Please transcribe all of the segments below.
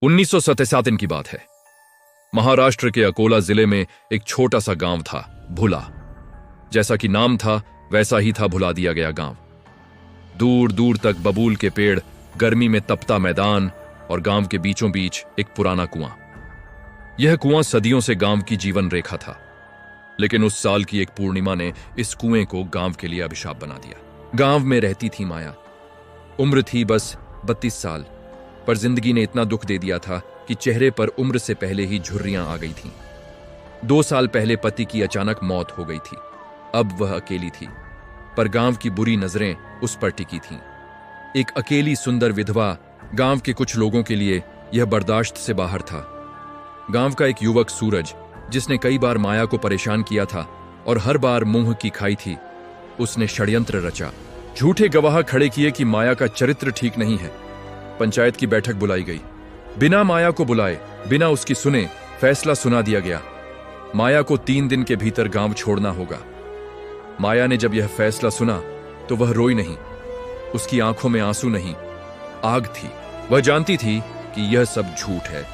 1977 की बात है। महाराष्ट्र के अकोला जिले में एक छोटा सा गांव था, भुला। जैसा कि नाम था वैसा ही था, भुला दिया गया गांव। दूर दूर तक बबूल के पेड़, गर्मी में तपता मैदान और गांव के बीचों बीच एक पुराना कुआं। यह कुआं सदियों से गांव की जीवन रेखा था, लेकिन उस साल की एक पूर्णिमा ने इस कुएं को गांव के लिए अभिशाप बना दिया। गांव में रहती थी माया। उम्र थी बस 32 साल, पर जिंदगी ने इतना दुख दे दिया था कि चेहरे पर उम्र से पहले ही झुर्रियां आ गई थीं। 2 साल पहले पति की अचानक मौत हो गई थी। अब वह अकेली थी, पर गांव की बुरी नजरें उस पर टिकी थीं। एक अकेली सुंदर विधवा, गांव के कुछ लोगों के लिए यह बर्दाश्त से बाहर था। गांव का एक युवक सूरज, जिसने कई बार माया को परेशान किया था और हर बार मुंह की खाई थी, उसने षड्यंत्र रचा। झूठे गवाह खड़े किए कि माया का चरित्र ठीक नहीं है। पंचायत की बैठक बुलाई गई। बिना माया को बुलाए, बिना उसकी सुने फैसला सुना दिया गया। माया को 3 दिन के भीतर गांव छोड़ना होगा। माया ने जब यह फैसला सुना तो वह रोई नहीं। उसकी आंखों में आंसू नहीं, आग थी। वह जानती थी कि यह सब झूठ है।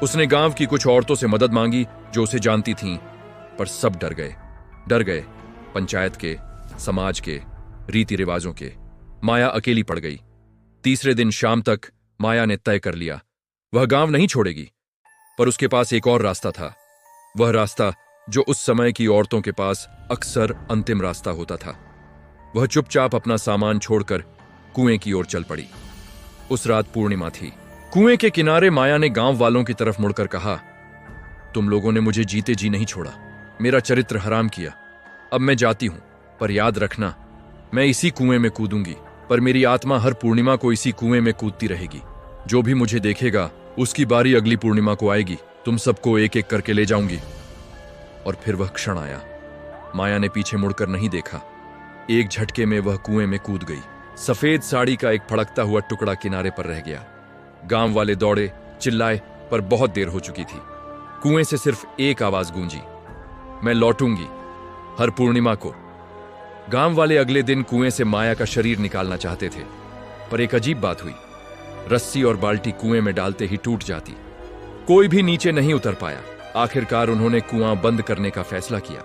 उसने गांव की कुछ औरतों से मदद मांगी जो उसे जानती थीं, पर सब डर गए। पंचायत के, समाज के, रीति रिवाजों के। माया अकेली पड़ गई। तीसरे दिन शाम तक माया ने तय कर लिया, वह गांव नहीं छोड़ेगी। पर उसके पास एक और रास्ता था, वह रास्ता जो उस समय की औरतों के पास अक्सर अंतिम रास्ता होता था। वह चुपचाप अपना सामान छोड़कर कुएं की ओर चल पड़ी। उस रात पूर्णिमा थी। कुएं के किनारे माया ने गांव वालों की तरफ मुड़कर कहा, तुम लोगों ने मुझे जीते जी नहीं छोड़ा, मेरा चरित्र हराम किया। अब मैं जाती हूं, पर याद रखना, मैं इसी कुएं में कूदूंगी, पर मेरी आत्मा हर पूर्णिमा को इसी कुएं में कूदती रहेगी। जो भी मुझे देखेगा उसकी बारी अगली पूर्णिमा को आएगी। तुम सबको एक एक करके ले जाऊंगी। और फिर वह क्षण आया। माया ने पीछे मुड़कर नहीं देखा। एक झटके में वह कुएं में कूद गई। सफेद साड़ी का एक फड़कता हुआ टुकड़ा किनारे पर रह गया। गांव वाले दौड़े, चिल्लाए, पर बहुत देर हो चुकी थी। कुएं से सिर्फ एक आवाज गूंजी, मैं लौटूंगी हर पूर्णिमा को। गांव वाले अगले दिन कुएं से माया का शरीर निकालना चाहते थे, पर एक अजीब बात हुई। रस्सी और बाल्टी कुएं में डालते ही टूट जाती। कोई भी नीचे नहीं उतर पाया। आखिरकार उन्होंने कुआं बंद करने का फैसला किया।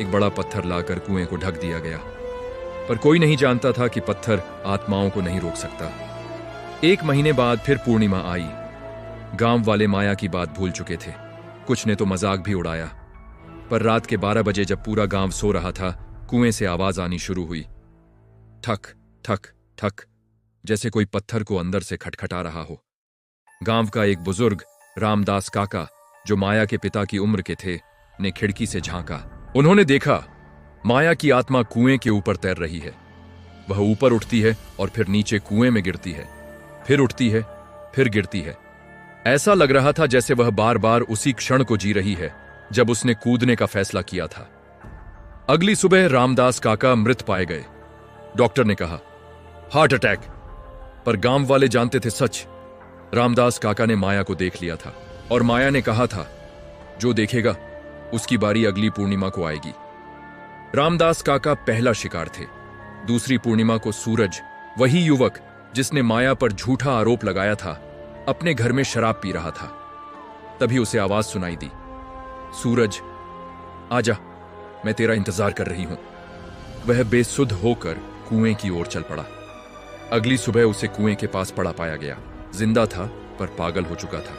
एक बड़ा पत्थर लाकर कुएं को ढक दिया गया, पर कोई नहीं जानता था कि पत्थर आत्माओं को नहीं रोक सकता। 1 महीने बाद फिर पूर्णिमा आई। गांव वाले माया की बात भूल चुके थे। कुछ ने तो मजाक भी उड़ाया। पर रात के 12 बजे जब पूरा गांव सो रहा था, कुएं से आवाज आनी शुरू हुई। ठक ठक ठक, जैसे कोई पत्थर को अंदर से खटखटा रहा हो। गांव का एक बुजुर्ग, रामदास काका, जो माया के पिता की उम्र के थे, ने खिड़की से झांका। उन्होंने देखा माया की आत्मा कुएं के ऊपर तैर रही है। वह ऊपर उठती है और फिर नीचे कुएं में गिरती है, फिर उठती है, फिर गिरती है। ऐसा लग रहा था जैसे वह बार बार उसी क्षण को जी रही है जब उसने कूदने का फैसला किया था। अगली सुबह रामदास काका मृत पाए गए। डॉक्टर ने कहा, हार्ट अटैक। पर गांव वाले जानते थे सच। रामदास काका ने माया को देख लिया था, और माया ने कहा था, जो देखेगा उसकी बारी अगली पूर्णिमा को आएगी। रामदास काका पहला शिकार थे। दूसरी पूर्णिमा को सूरज, वही युवक जिसने माया पर झूठा आरोप लगाया था, अपने घर में शराब पी रहा था। तभी उसे आवाज सुनाई दी, सूरज आजा, मैं तेरा इंतजार कर रही हूं। वह बेसुध होकर कुएं की ओर चल पड़ा। अगली सुबह उसे कुएं के पास पड़ा पाया गया। जिंदा था, पर पागल हो चुका था।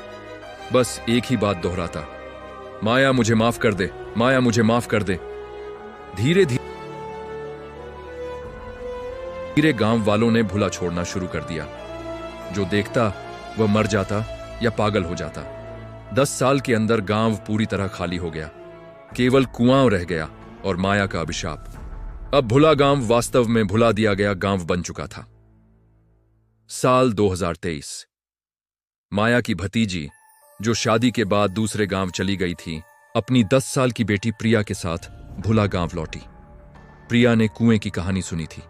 बस एक ही बात दोहराता, माया मुझे माफ कर दे, माया मुझे माफ कर दे। धीरे धीरे गांव वालों ने भुला छोड़ना शुरू कर दिया। जो देखता वह मर जाता या पागल हो जाता। 10 साल के अंदर गांव पूरी तरह खाली हो गया। केवल कुआं रह गया और माया का अभिशाप। अब भुला गांव वास्तव में भुला दिया गया गांव बन चुका था। साल 2023। माया की भतीजी, जो शादी के बाद दूसरे गांव चली गई थी, अपनी 10 साल की बेटी प्रिया के साथ भुला गांव लौटी। प्रिया ने कुएं की कहानी सुनी थी।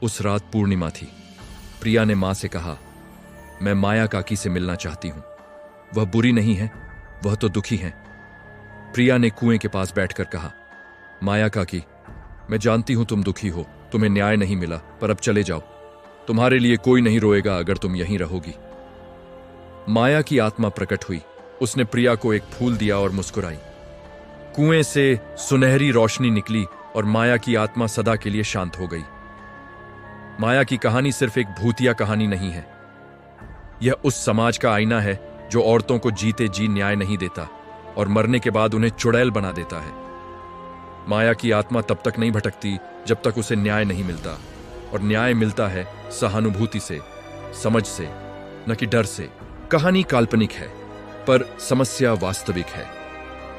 उस रात पूर्णिमा थी। प्रिया ने मां से कहा, मैं माया काकी से मिलना चाहती हूं। वह बुरी नहीं है, वह तो दुखी है। प्रिया ने कुएं के पास बैठकर कहा, माया काकी, मैं जानती हूं तुम दुखी हो, तुम्हें न्याय नहीं मिला, पर अब चले जाओ। तुम्हारे लिए कोई नहीं रोएगा अगर तुम यहीं रहोगी। माया की आत्मा प्रकट हुई। उसने प्रिया को एक फूल दिया और मुस्कुराई। कुएं से सुनहरी रोशनी निकली और माया की आत्मा सदा के लिए शांत हो गई। माया की कहानी सिर्फ एक भूतिया कहानी नहीं है। यह उस समाज का आईना है जो औरतों को जीते जी न्याय नहीं देता और मरने के बाद उन्हें चुड़ैल बना देता है। माया की आत्मा तब तक नहीं भटकती जब तक उसे न्याय नहीं मिलता, और न्याय मिलता है सहानुभूति से, समझ से, न कि डर से। कहानी काल्पनिक है, पर समस्या वास्तविक है।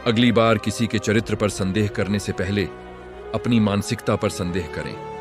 अगली बार किसी के चरित्र पर संदेह करने से पहले अपनी मानसिकता पर संदेह करें।